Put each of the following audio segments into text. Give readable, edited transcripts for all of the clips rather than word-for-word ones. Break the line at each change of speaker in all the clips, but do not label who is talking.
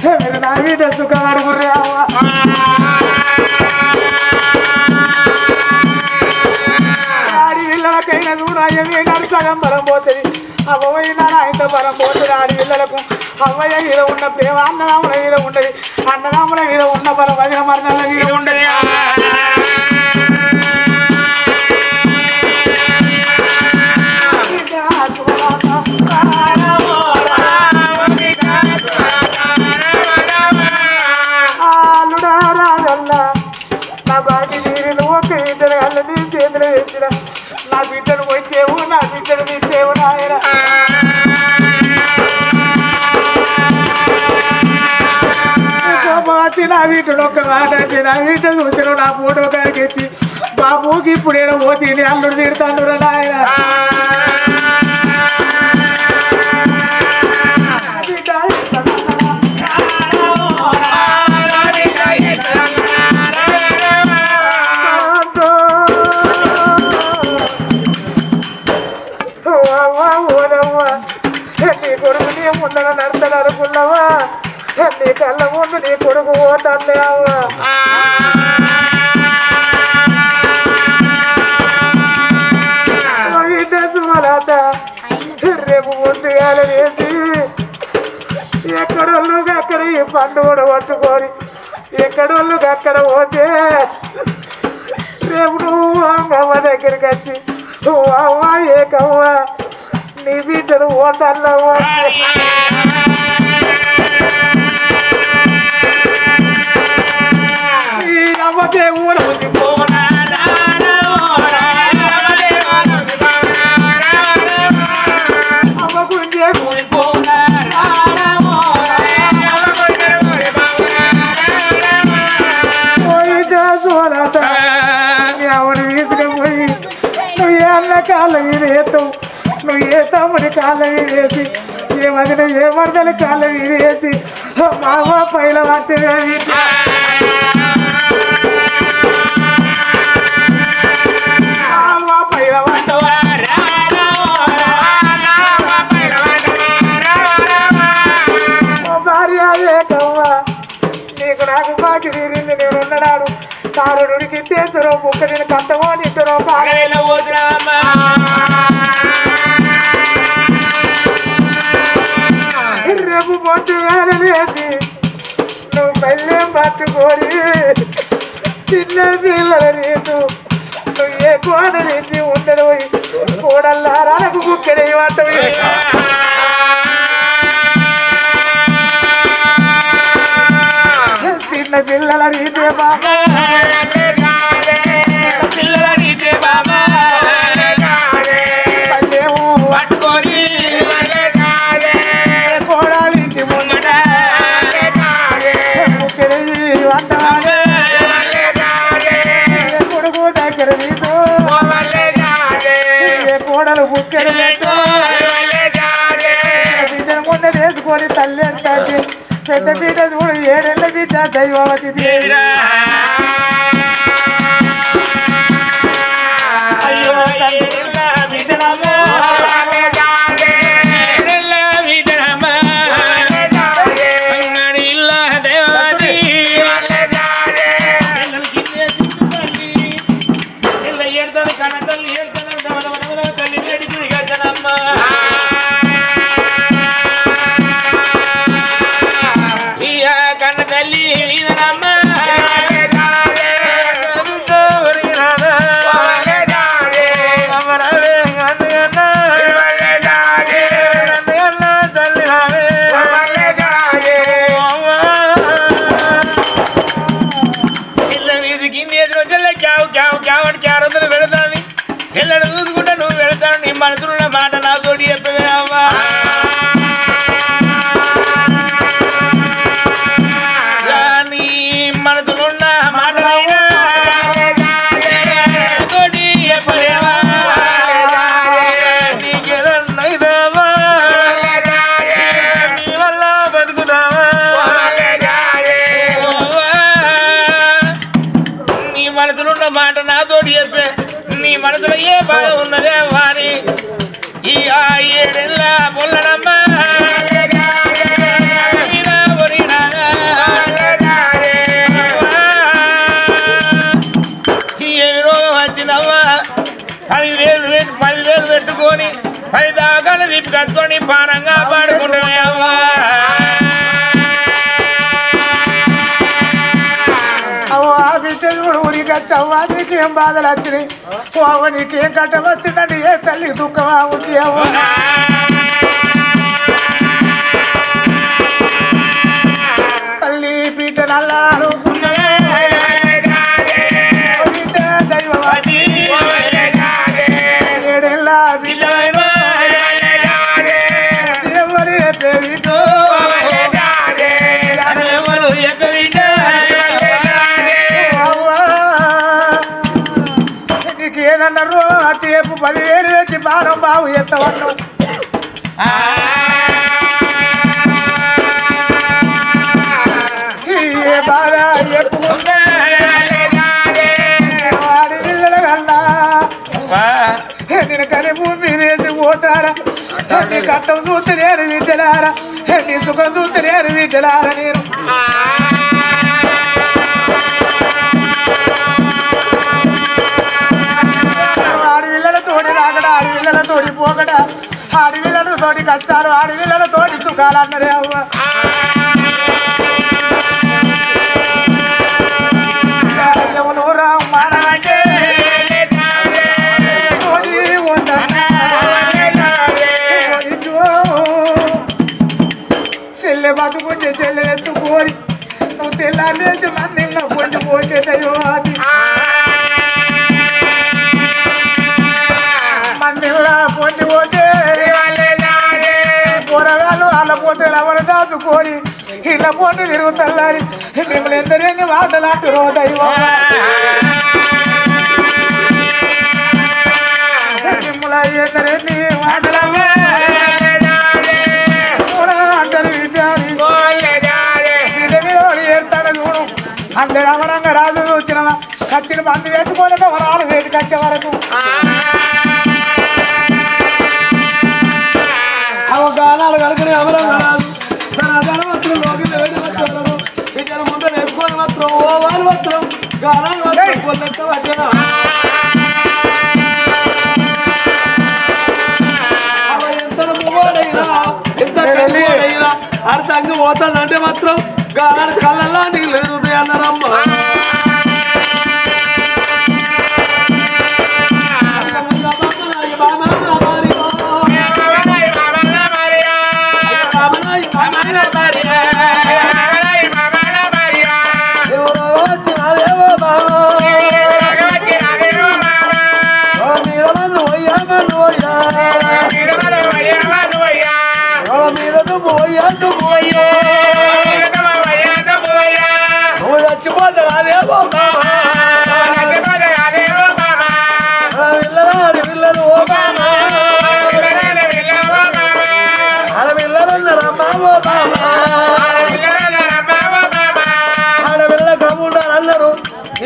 మీరు నా బిడ్డ సుఖం అడుగుర్రే అవ్వ ఆడి పిల్లలకైనా చూడాయమే సగం బలం పోతుంది అవ్వయినా ఇంత బలం పోతుంది ఆడి పిల్లలకు అవ్వయ్య మీద ఉన్న ప్రేమ అన్నదాముల మీద ఉండదు అన్నదాముల మీద ఉన్న బలం వదిన మరణాల మీద ఉండదు నా బాకి నీరు ఒక ఇద్దరు అల్ల నీ చేతులు వేసిన నా బిడ్డను వచ్చేవు నా బిడ్డను తెచ్చేవు నాయన వచ్చి నా బిడ్డను ఒక్క మాట అంటే నా బిడ్డ చూసిన నా ఫోటో కాడికి వచ్చి బాబుకి ఇప్పుడు ఏదో పోతుంది అల్లుడు తిడతాను నాయన నీ కొడుకు నీ ముందర నడతలు అనుకున్నావా నీ కళ్ళ ముందు నీ కొడుకు పోతావా సుమలాత రేపు ముందుగాల వేసి ఎక్కడోళ్ళుగా అక్కడ ఈ పండు కూడా పట్టుకొని ఎక్కడోళ్ళుగా అక్కడ పోతే రేపు నువ్వు అమ్మ దగ్గరికి వచ్చి నువ్వు అవ్వ ఏకవ్వ నీ బిడ్డను ఓటల్లవ్వ అవ్వకే ఊర అవ్వకుంటే సోలత ఎవరు వీధిని పోయి నువ్వు ఏ అన్న కాళ్ళ మీద వేస్తావు నువ్వు ఏ తమ్ముడి కాళ్ళ మీద వేసి ఏ వదిన ఏ మరదల కాళ్ళ మీద వేసి మామ పైల పట్టి పైల పట్టవా భార్య ఏకవ్వా నీకు నాకు బాకి తీరింది నేను ఉన్నడాడు సారుడికి తెచ్చరో ముక్క నేను కట్టమో నిద్దరో పాడేలా పోతున్నా రేపు పొట్టు వేసి నువ్వు పల్లెం పట్టుకొని చిన్న పిల్లల రీతు నువ్వు ఏ కోడ నుంచి ఉండడు కోడల్లారాలకు ముక్కడే పట్టవు చిన్న పిల్లల రీతే బాబా పిల్లల రీతే బాబా పట్టుకొని కోడాలింటి ముందట కొడుకు దగ్గర నీతో కోడలు బుక్కెడు బిడ్డను ముందు వేసుకొని తల్లి అంటే పెద్ద బిడ్డ చూడు 7 ఏళ్ళ బిడ్డ దైవవతి దేవిరా అయ్యో బిడ్డనమ్మా మనసున్న మాట నాతోటి చెప్పవే అవ్వా నీ మనసులున్న మాటలైనా తోటి చెప్పలేవా నీకేదన్నైదావా నీ వల్ల బతుకుతావా నీ మనసులున్న మాట నాతోటి చెప్పే నీ మనసులో ఏ బాధ ఉన్నదే వాని ఈ 7 ఏళ్ళ పొల్లడమ్మ
పానంగా పాడుకుంటామే అవ్వా
ఊరికొచ్చవ్వా నీకేం బాధలు వచ్చినాయి అవ్వ నీకేం కట్టం వచ్చిందండి ఏ తల్లి దుఃఖమా ఉంది అవ్వ తల్లి పీట నల్లారు నీకేదన్నారు అతేపు 10,000 పెట్టి బాణం బావు ఎత్తవన్ను బాగా ఎక్కువ వాడి పిల్లల కన్నా నేను కని భూమి వేసి పోతారా నీ కట్టం చూస్తే నేను విద్యలారా నీ సుఖం చూస్తే నేను విద్యలారా నేను ఆడపిల్లలతోటి రాకడా ఆడపిల్లలతోటి పోకడా ఆడపిల్లలతోటి కష్టాలు ఆడపిల్లలతోటి సుఖాలు అన్నదే అవ్వ చెల్లె బతుకుంటే చెల్లె ఎత్తుకోరి నువ్వు తెల్లారేసి మంది పొంది పోసేదయ్యో అది మందిలా పొంది పోతే కూరగాయలు వాళ్ళ పోతే ఎవరు దాచుకొని ఇలా పొంది తిరుగుతారు మిమ్మల్ని ఎందరేని మాటలాంటారో దైవం మిమ్మల్ని ఎందరేని మాటలవే అందరు అమరంగా రాజు వచ్చినవా కత్తిని బంది పెట్టుకొని వరాలు వేటికి వచ్చే వరకు గానాలు కనుకనే అమరంగా రాజు ధనవంతులు లోకింద వేడి వచ్చారు ఇద్దరు ముందు వేసుకొని మాత్రం ఓ వాళ్ళు మాత్రం గానాలు వచ్చిన ఎంత మూడైనా ఎంత పెళ్ళైనా అర్థంగా పోతాడంటే మాత్రం గానాలు కళ్ళల్లా నీళ్ళు ఎదుగుతాయి అన్నారమ్మ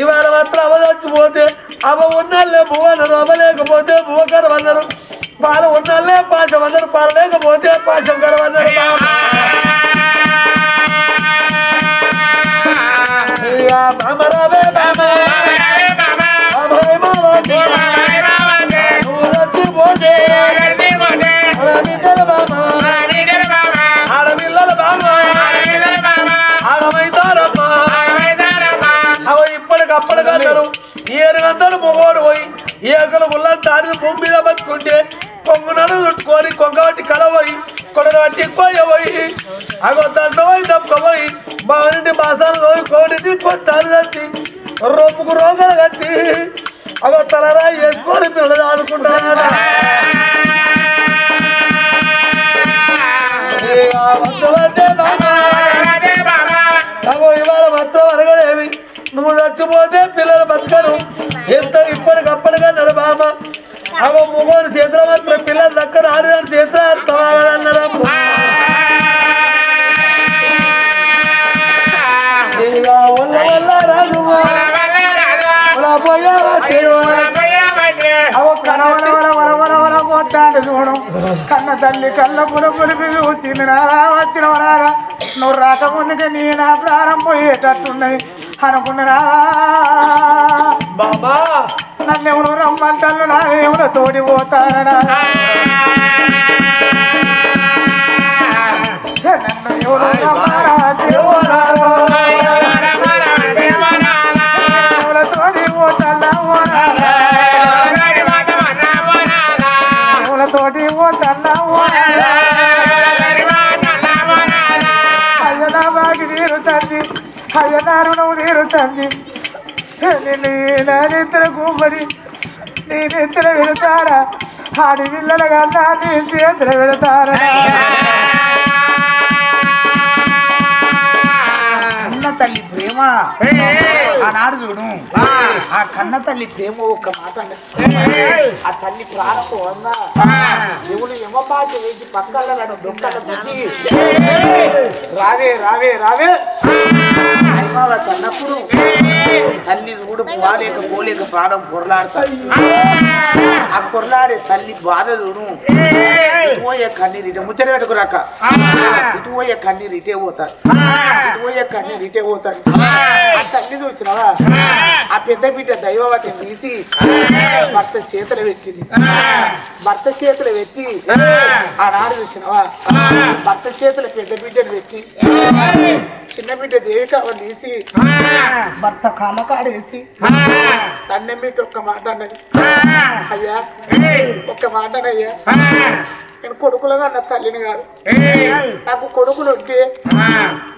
ఇవాళ మాత్రం అవదచ్చిపోతే అవ ఉన్నాళ్ళే బువ్వ అన్నారు అవ్వలేకపోతే బువ్వ కరవన్నారు పాల ఉన్నాళ్ళే పాశం అన్నారు పాల లేకపోతే పాశం కరవన్నారు ఆడపిల్లల బామ్మ ఆడమైతారమ్మా అవ ఇప్పటికప్పటికన్నారు 7 గంటలు మొగోడు పోయి ఏకలు గుళ్ళని దాని భూమి మీద బతుకుంటే కొంగునలు చుట్టుకొని కొంగబట్టి కలబోయి కొడలు బట్టి ఎక్కువపోయి అగో దంట పోయి దప్పుకపోయి బావనింటి బాసాలు పోయి కోడిని కొట్టాలు తెచ్చి రొమ్ముకు రోగాలు కట్టి అగో తలరాయి వేసుకొని పిల్లలు ఆడుకుంటారట అగో ఇవాళ మొత్తం అడగలేమి నువ్వు చచ్చిపోతే పిల్లలు బతకరు ఎంత ఇప్పటికప్పటిగా నడు బామ అగో ముగోని చేతుల మాత్రం పిల్లలు దక్కన ఆడదాని చేతులు అర్థమన్నారమ్మ రాజు పోతాడు చూడం కన్న తల్లి కళ్ళ పులిపి చూసింది నారా వచ్చినవరారా నువ్వు రాకముందుకే నీ నా ప్రాణం పోయేటట్టున్నది అనుకున్నరా బాబా నన్నెవరు రమ్మంటాను నాదేమో తోడి పోతానడా నన్ను ఎవరు రమ్మరా దేవరాలు ఎవరితోటి పోతల్లా ఓనాలా ఎవరితోటి పోతల్లా ఓనాలా అయ్యనా బాగి నీరు తంది అయ్యనారు నువ్వు నీరు తంది నిన్ను నా నిద్ర గుమ్మడి నీ నిద్ర వెళతారా ఆడి పిల్లల కన్నా నీ చేతులు వెళతారా
కన్న తల్లి ప్రేమ ఆనాడు చూడు ఆ కన్న తల్లి ప్రేమ ఒక్క మాట ఆ తల్లి ప్రాణపు వంద దేవుడు యమపాటి వేసి పక్కల నన్ను దొంగల బుద్ధి రావే రావే రావే అమ్మావ కన్నప్పుడు తల్లి చూడు పోలేక పోలేక ప్రాణం పొరలాడతాడు ఆ పొరలాడే తల్లి బాధ చూడు ఇటు పోయే కన్నీరు ఇటే ముచ్చట పెట్టుకురాక ఇటు పోయే కన్నీరు ఇటే పోతారు ఇటు పోయే కన్నీరు ఇటే పోతారు ఆ తల్లి చూసినవా ఆ పెద్ద బిడ్డ దైవవతిని తీసి భర్త చేతులు పెట్టింది భర్త చేతులు పెట్టి ఆనాడు చూసినవా భర్త చేతులు పెద్ద బిడ్డను పెట్టి చిన్న బిడ్డ దేవికావని తీసి భర్త కామకాడేసి అన్నం బిడ్డ ఒక్క మాట అన్నది అయ్యా ఒక్క మాట అయ్యా నేను కొడుకులుగా నా తల్లిని కాదు నాకు కొడుకులు ఉంటే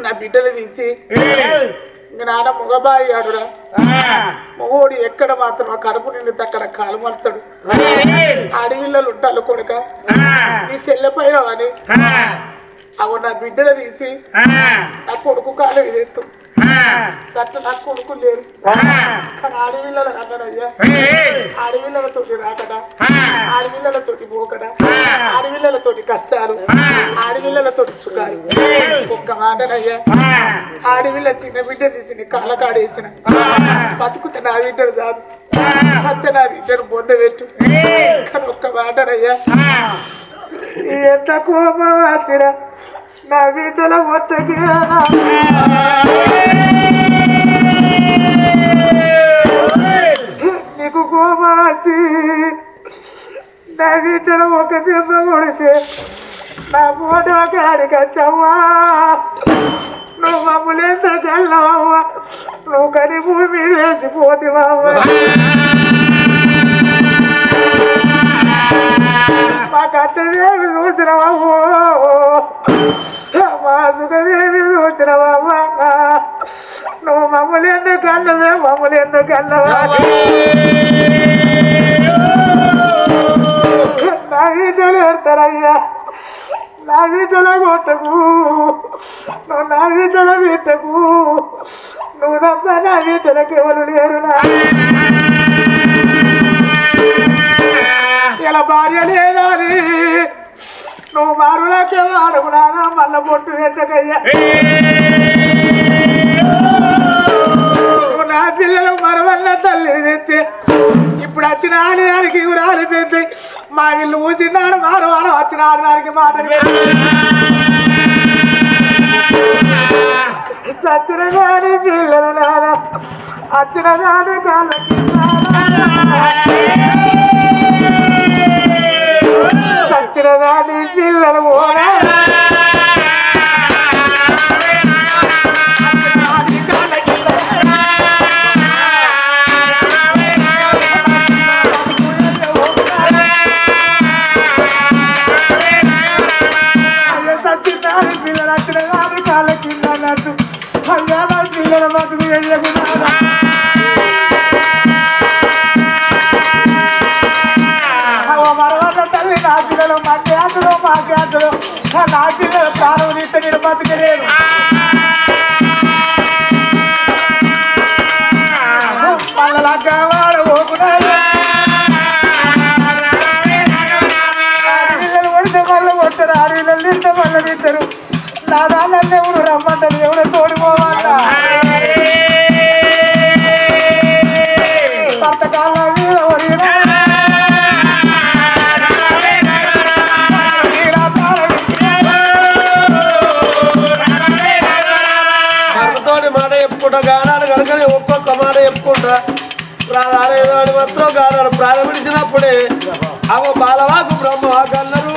నా బిడ్డలు తీసి మీ నాన్న మగబాయి ఆడురా మగోడు ఎక్కడ మాత్రం కడుపు నిండితే అక్కడ కాలు మడతాడు అడవిళ్ళు ఉంటారు కొడుక నీ సెల్లెపైన అని అవి నా బిడ్డలు తీసి నా కొడుకు కాలు వేస్తూ అట్లా నాకు కొడుకు లేరు కానీ ఆడవిళ్ళలో అన్నాడయ్యా ఆడవిళ్ళతోటి రాకడా ఆడవిళ్ళతోటి పోకడా ఆడవిళ్ళతోటి కష్టాలు ఆడవిళ్ళతోటి సుఖాలు ఒక్క మాటనయ్యా ఆడవిళ్ళ చిన్న బిడ్డ తీసి కాళ్ళ కాడేసిన బతుకుతే నా బిడ్డడు కాదు సత్య నా బిడ్డను పొందబెట్టు కానీ ఒక్క మాటనయ్యా ఎంత కోపం వచ్చిన నా బిడ్డల మొత్తకి నీకు కోపం వచ్చి నా బిడ్డలు ఒక దెబ్బ కొడితే నా ఫోటో కాడికి వచ్చావా నువ్వు మమ్మల్ని ఎంత చల్లవమ్మా నువ్వు కని భూమి మీద వేసిపోతివమ్మా మా కట్టవేమి చూసినవాము మా సుఖమేమి చూసినవామా నువ్వు మమ్మల్ని ఎందుకు అన్నవే మమ్మల్ని ఎందుకు అన్నవా నా వీటిలో పెడతారయ్యా నా వీటిలో కొట్టకు నువ్వు నా వీటిలో పెట్టకు నువ్వు తప్ప నా వీటిలోకి ఎవరు లేరునా ఇలా భార్య లేదా నువ్వు మారులాకే ఆడుకున్నాను మళ్ళా పొట్టు పెట్టకయ్యా నువ్వు నా పిల్లలు మరవల్ల తల్లిని తెస్తే ఇప్పుడు వచ్చిన ఆడదానికి ఊరాలు పెద్ద మా వీళ్ళు ఊసినాడు మారవాడు వచ్చిన ఆడదానికి మాట్లాడి సచ్చిన దాని పిల్లలు నారా వచ్చిన దాని కాళ్ళకి సచ్చిన దాని పిల్లలు ఓడా సచ్చిదాని పిల్లలు వచ్చిన దాని కాళ్ళ కింద అన్నట్టు అయ్యా పిల్లల బతుకు వెళ్ళకున్నారా మరొక తల్లి నా పిల్లలు మా చేతులు మా చేతులు నా పిల్లలు ప్రాణం తీస్తే నేను బతకలేరు మళ్ళా కావాలి పోకున్నాడు పిల్లలు కొడితే మళ్ళీ కొట్టారు ఆరు పిల్లలు తింటే మళ్ళీ తింటారు నా దాన్ని ఎవరు రమ్మంటారు ఎవరు తోడిపోవాలా భర్త కాళ్ళ మీద
మాట చెప్పుకుంటా గానాలు కనుక ఒక్కొక్క మాట చెప్పుకుంటా ప్రాణాలు మాత్రం గానాలు ప్రారంభించినప్పుడే అవ బాలవాకు బ్రహ్మ కన్నరు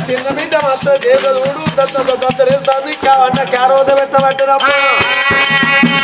చిన్న బిడ్డ మాత్రం దేవుడు దత్తరేస్తాను కావన్న క్యారోద పెట్టబట్టినప్పుడు